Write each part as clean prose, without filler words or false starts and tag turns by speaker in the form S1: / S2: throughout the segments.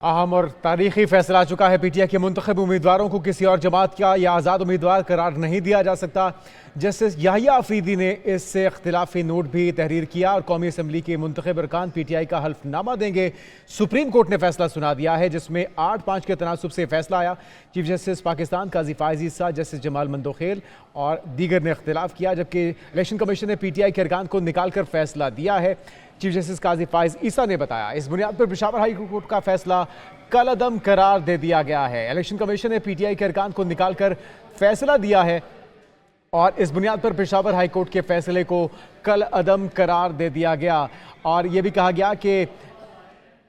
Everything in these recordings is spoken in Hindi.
S1: अहम और तारीखी फैसला आ चुका है। पीटीआई के मुंतखब उम्मीदवारों को किसी और जमात का या आज़ाद उम्मीदवार करार नहीं दिया जा सकता। जस्टिस याहिया अफरीदी ने इससे इख्तिलाफी नोट भी तहरीर किया और कौमी असम्बली के मुंतखब अरकान पीटीआई का हल्फनामा देंगे। सुप्रीम कोर्ट ने फैसला सुना दिया है जिसमें 8-5 के तनासुब से फैसला आया। चीफ जस्टिस पाकिस्तान काजी फायज ईसा, जस्टिस जमाल मंदोखेल और दीगर ने इख्तिलाफ किया, जबकि इलेक्शन कमीशन ने पीटीआई के अरकान को निकाल कर फैसला दिया है। चीफ जस्टिस काजी फायज ईसा ने बताया इस बुनियाद पर पेशावर हाई कोर्ट का फैसला कल अदम करार दे दिया गया है। इलेक्शन कमीशन ने पीटीआई के अरकान को निकालकर फैसला दिया है और इस बुनियाद पर पेशावर हाई कोर्ट के फैसले को कल अदम करार दे दिया गया और यह भी कहा गया कि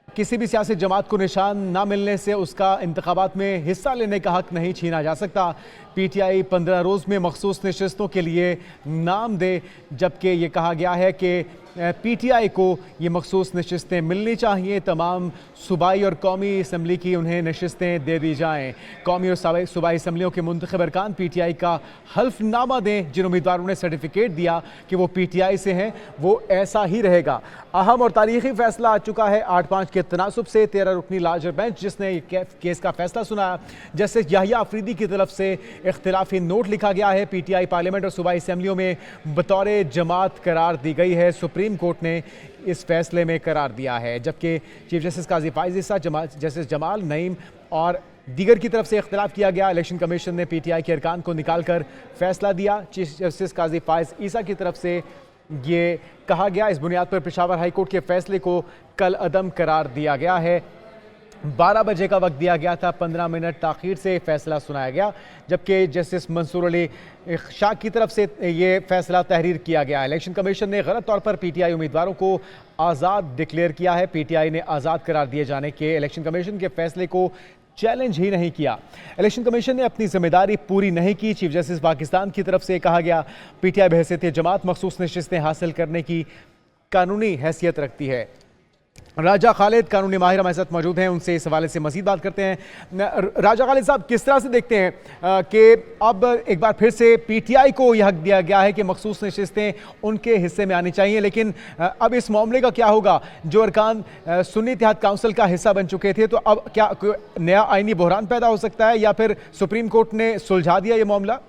S1: किसी भी सियासी जमात को निशान ना मिलने से उसका इंतखाबात में हिस्सा लेने का हक नहीं छीना जा सकता। पीटीआई 15 रोज़ में मखसूस नशिस्तों के लिए नाम दे, जबकि ये कहा गया है कि पीटीआई को ये मखसूस नशिस्तें मिलनी चाहिए। तमाम सूबाई और कौमी असम्बली की उन्हें नशिस्तें दे दी जाएँ। कौमी और सूबाई असम्बलियों के मुंतखब अरकान पीटीआई का हल्फनामा दें। जिन उम्मीदवारों ने सर्टिफिकेट दिया कि वो पीटीआई से हैं वो ऐसा ही रहेगा। अहम और तारीखी फैसला आ चुका है 8-5 के तनासुब से 13 रुकनी लार्जर बेंच जिसने केस का फैसला सुनाया। जस्टिस याहिया अफरीदी की तरफ से इख्तिलाफी नोट लिखा गया है। पीटीआई पार्लियामेंट और सूबाई असम्बलियों में बतौर जमात करार दी गई है। सुप्रीम कोर्ट ने इस फैसले में करार दिया है, जबकि चीफ जस्टिस काजी फायज ईसा, जस्टिस जमाल, नईम और दीगर की तरफ से इख्तिलाफ किया गया। इलेक्शन कमीशन ने पीटीआई के अरकान को निकालकर फैसला दिया। चीफ जस्टिस काजी फायज ईसा की तरफ से ये कहा गया इस बुनियाद पर पेशावर हाई कोर्ट के फैसले को कल अदम करार दिया गया है। 12 बजे का वक्त दिया गया था, 15 मिनट ताखीर से फैसला सुनाया गया, जबकि जस्टिस मंसूर अली शाह की तरफ से ये फैसला तहरीर किया गया। इलेक्शन कमीशन ने गलत तौर पर पीटीआई उम्मीदवारों को आज़ाद डिक्लेयर किया है। पीटीआई ने आज़ाद करार दिए जाने के इलेक्शन कमीशन के फैसले को चैलेंज ही नहीं किया। इलेक्शन कमीशन ने अपनी जिम्मेदारी पूरी नहीं की। चीफ जस्टिस पाकिस्तान की तरफ से कहा गया पीटीआई बहैसियत जमात मखसूस नशिस्तें हासिल करने की कानूनी हैसियत रखती है। राजा खालिद कानूनी माहिर हमारे साथ मौजूद हैं, उनसे इस हवाले से मजीद बात करते हैं। राजा खालिद साहब, किस तरह से देखते हैं कि अब एक बार फिर से पीटीआई को यह हक दिया गया है कि मखसूस नशिस्तें उनके हिस्से में आनी चाहिए, लेकिन अब इस मामले का क्या होगा? जो अरकान सुन्नी इत्तेहाद काउंसिल का हिस्सा बन चुके थे, तो अब क्या कोई नया आईनी बहरान पैदा हो सकता है या फिर सुप्रीम कोर्ट ने सुलझा दिया ये मामला?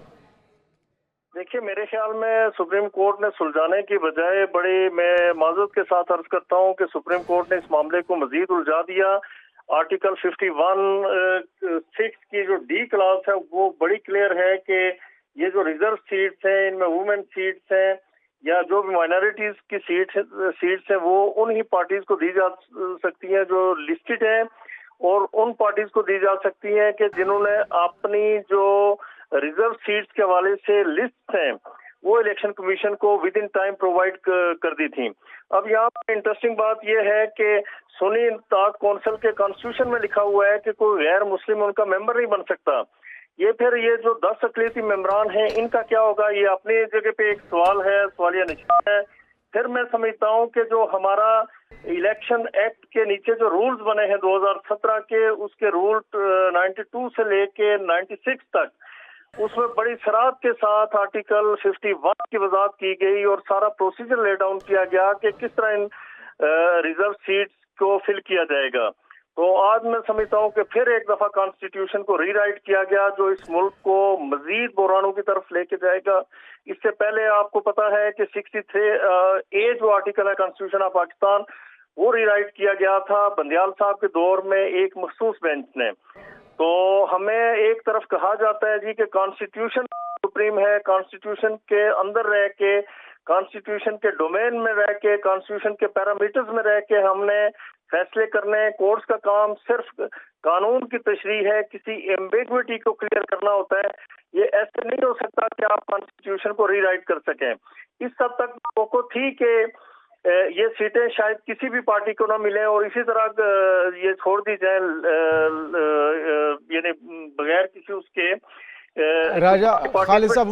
S2: देखिए, मेरे ख्याल में सुप्रीम कोर्ट ने सुलझाने की बजाय मैं माजरत के साथ अर्ज करता हूं कि सुप्रीम कोर्ट ने इस मामले को मजीद उलझा दिया। आर्टिकल 51(6) की जो डी क्लास है वो बड़ी क्लियर है कि ये जो रिजर्व सीट्स हैं, इनमें वुमेन सीट्स हैं या जो भी माइनॉरिटीज की सीट्स हैं वो उन ही पार्टीज को दी जा सकती हैं जो लिस्टेड है, और उन पार्टीज को दी जा सकती है कि जिन्होंने अपनी जो रिजर्व सीट्स के हवाले से लिस्ट हैं वो इलेक्शन कमीशन को विद इन टाइम प्रोवाइड कर दी थी। अब यहाँ पर इंटरेस्टिंग बात यह है कि सुन्नी इत्तेहाद काउंसिल के कॉन्स्टिट्यूशन में लिखा हुआ है कि कोई गैर मुस्लिम उनका मेंबर नहीं बन सकता। ये जो 10 अक़लियती मेंबरान हैं इनका क्या होगा? ये अपनी जगह पे एक सवाल है, सवालिया निशान है। फिर मैं समझता हूँ कि जो हमारा इलेक्शन एक्ट के नीचे जो रूल्स बने हैं 2017 के, उसके रूल 92 से लेके 96 तक, उसमें बड़ी शरारत के साथ आर्टिकल 51 की वजाहत की गई और सारा प्रोसीजर ले डाउन किया गया कि किस तरह इन रिजर्व सीट्स को फिल किया जाएगा। तो आज मैं समझता हूँ कि फिर एक दफा कॉन्स्टिट्यूशन को रीराइट किया गया जो इस मुल्क को मजीद बहरानों की तरफ लेके जाएगा। इससे पहले आपको पता है कि 63A जो आर्टिकल है कॉन्स्टिट्यूशन ऑफ पाकिस्तान, वो रीराइट किया गया था बंदियाल साहब के दौर में एक मखसूस बेंच ने। तो हमें एक तरफ कहा जाता है जी कि कॉन्स्टिट्यूशन सुप्रीम है, कॉन्स्टिट्यूशन के अंदर रह के, कॉन्स्टिट्यूशन के डोमेन में रह के, कॉन्स्टिट्यूशन के पैरामीटर्स में रह के हमने फैसले करने। कोर्ट्स का काम सिर्फ कानून की तशरीह है, किसी एम्बिग्विटी को क्लियर करना होता है। ये ऐसे नहीं हो सकता कि आप कॉन्स्टिट्यूशन को रीराइट कर सकें। इस हद तक को थी कि ये सीटें शायद किसी भी पार्टी को ना मिले और इसी तरह ये छोड़ दी जाए, यानी बगैर किसी उसके
S1: राजा खालिद साहब